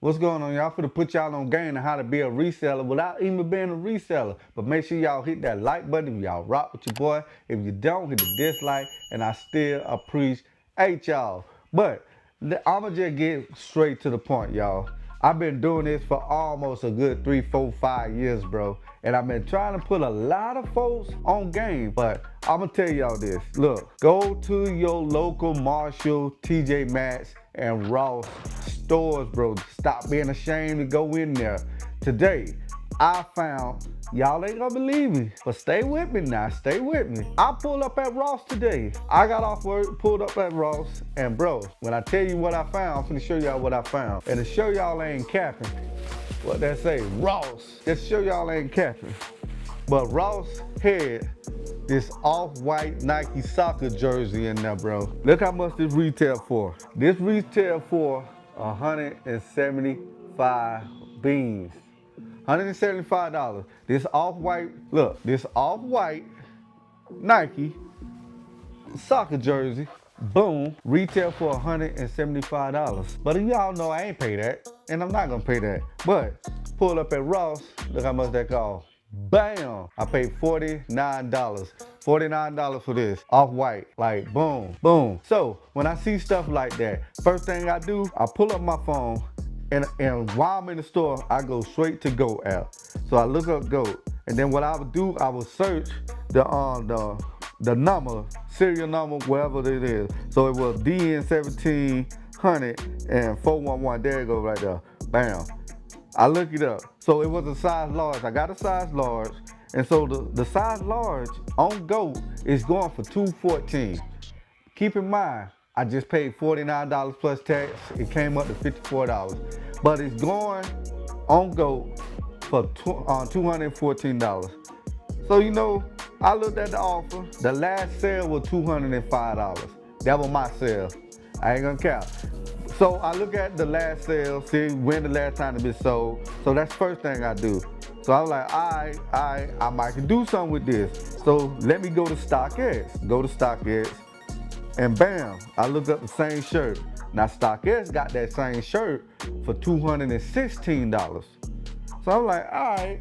What's going on, y'all? Finna put y'all on game on how to be a reseller without even being a reseller. But make sure y'all hit that like button if y'all rock with your boy. If you don't, hit the dislike, and I still appreciate y'all. But I'ma just get straight to the point, y'all. I've been doing this for almost a good 3, 4, 5 years, bro. And I've been trying to put a lot of folks on game. But I'ma tell y'all this. Look, go to your local Marshall, TJ Maxx, and Ross stores, bro. Stop being ashamed to go in there. Today, I found, y'all ain't gonna believe me, but stay with me now, stay with me. I pulled up at Ross today. I got off work, pulled up at Ross, and bro, when I tell you what I found, I'm finna show y'all what I found. And to show y'all I ain't capping, what that say, Ross. Just show y'all I ain't capping. But Ross had this off-white Nike soccer jersey in there, bro. Look how much this retail for. This retail for 175 beans. $175. This off-white, look, this off-white Nike soccer jersey, boom, retail for $175. But y'all know I ain't pay that, and I'm not gonna pay that. But pull up at Ross, look how much that cost. Bam! I paid $49. $49 for this, off-white, like boom, boom. So when I see stuff like that, first thing I do, I pull up my phone, and while I'm in the store, I go straight to Go app. So I look up Go, and then what I would do, I would search the number, serial number, wherever it is. So it was DN1700 and 411. There it goes right there. Bam. I look it up. So it was a size large. I got a size large. And so the size large on Go is going for $214. Keep in mind, I just paid $49 plus tax. It came up to $54. But it's going on Go for $214. So you know, I looked at the offer. The last sale was $205. That was my sale. I ain't gonna count. So I look at the last sale, see when the last time it been sold. So that's the first thing I do. So I was like, I might can do something with this. So let me go to StockX. Go to StockX, and bam, I looked up the same shirt. Now StockX got that same shirt for $216. So I'm like, all right.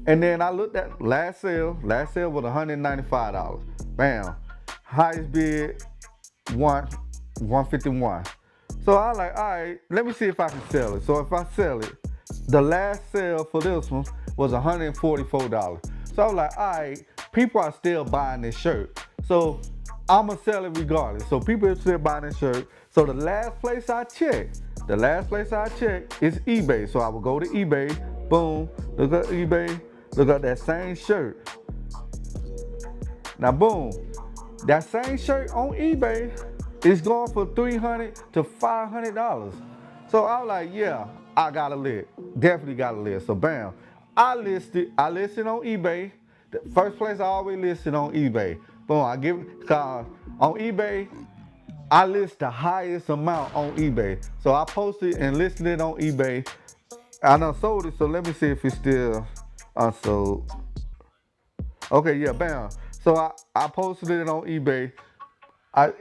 And then I looked at last sale was $195. Bam, highest bid, 151. So I was like, all right, let me see if I can sell it. So if I sell it, the last sale for this one was $144. So I was like, all right, people are still buying this shirt. So I'ma sell it regardless. So people are still buying this shirt. So the last place I checked is eBay. So I will go to eBay, boom, look at eBay, look at that same shirt. Now boom, that same shirt on eBay is going for $300 to $500. So I was like, yeah, I got a list. Definitely got a list. So bam, I listed on eBay. The first place I always listed on eBay. Boom, cause on eBay, I list the highest amount on eBay. So I posted and listed it on eBay. I done sold it, so let me see if it's still unsold. Okay, yeah, bam. So I posted it on eBay.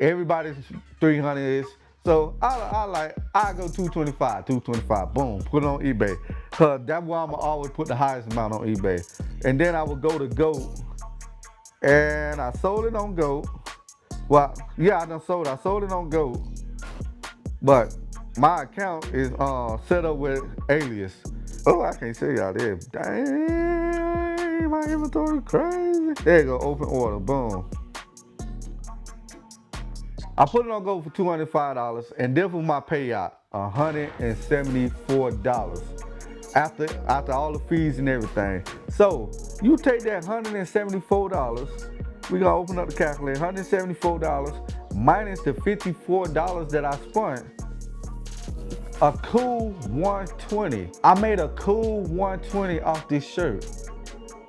Everybody's 300 is. So I go 225, boom, put it on eBay. Cause that's why I'ma always put the highest amount on eBay. And then I would go to Go, and I sold it on Go. Well, yeah, I sold it on Go. But my account is set up with alias. Oh, I can't say y'all this. Dang, my inventory crazy. There you go, open order, boom. I put it on Go for $205, and this was my payout, $174 after all the fees and everything. So you take that $174, we gonna open up the calculator, $174 minus the $54 that I spent, a cool 120. I made a cool 120 off this shirt.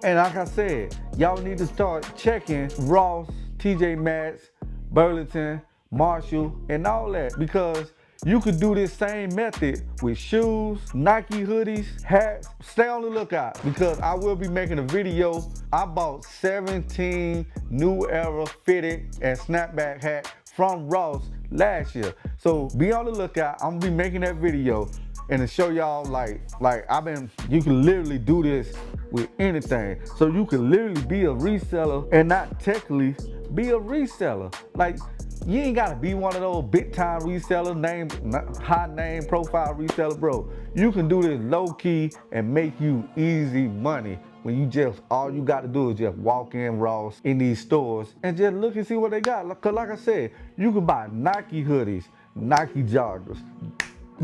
And like I said, y'all need to start checking Ross, TJ Maxx, Burlington, Marshall, and all that, because you could do this same method with shoes, Nike hoodies, hats. Stay on the lookout, because I will be making a video. I bought 17 New Era fitted and snapback hat from Ross last year. So be on the lookout. I'm gonna be making that video and to show y'all like you can literally do this with anything. So you can literally be a reseller and not technically be a reseller. Like, you ain't gotta be one of those big time resellers, high name profile reseller, bro. You can do this low key and make you easy money when all you gotta do is just walk in Ross in these stores and just look and see what they got. Cause like I said, you can buy Nike hoodies, Nike joggers,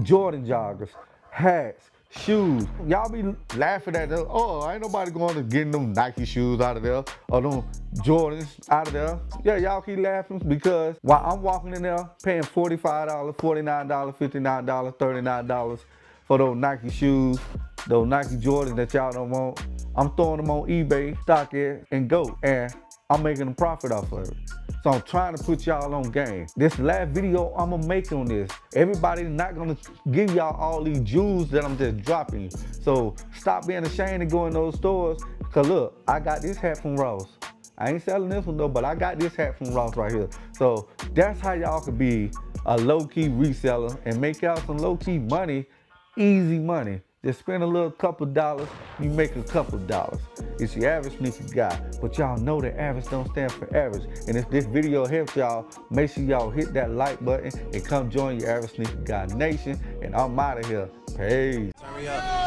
Jordan joggers, hats, shoes. Y'all be laughing at them. Oh, ain't nobody going to get them Nike shoes out of there or them Jordans out of there. Yeah, y'all keep laughing because while I'm walking in there paying $45, $49, $59, $39 for those Nike shoes, those Nike Jordans that y'all don't want, I'm throwing them on eBay, StockX, and Go, and I'm making a profit off of it. So I'm trying to put y'all on game. This last video I'm gonna make on this, everybody's not gonna give y'all all these jewels that I'm just dropping you. So stop being ashamed to go in those stores, cause look, I got this hat from Ross. I ain't selling this one though, but I got this hat from Ross right here. So that's how y'all could be a low-key reseller and make y'all some low-key money, easy money. Just spend a little couple dollars, you make a couple dollars. It's your average sneaker guy, but y'all know that average don't stand for average. And if this video helps y'all, make sure y'all hit that like button and come join your Average Sneaker Guy Nation. And I'm out of here. Peace. Turn me up.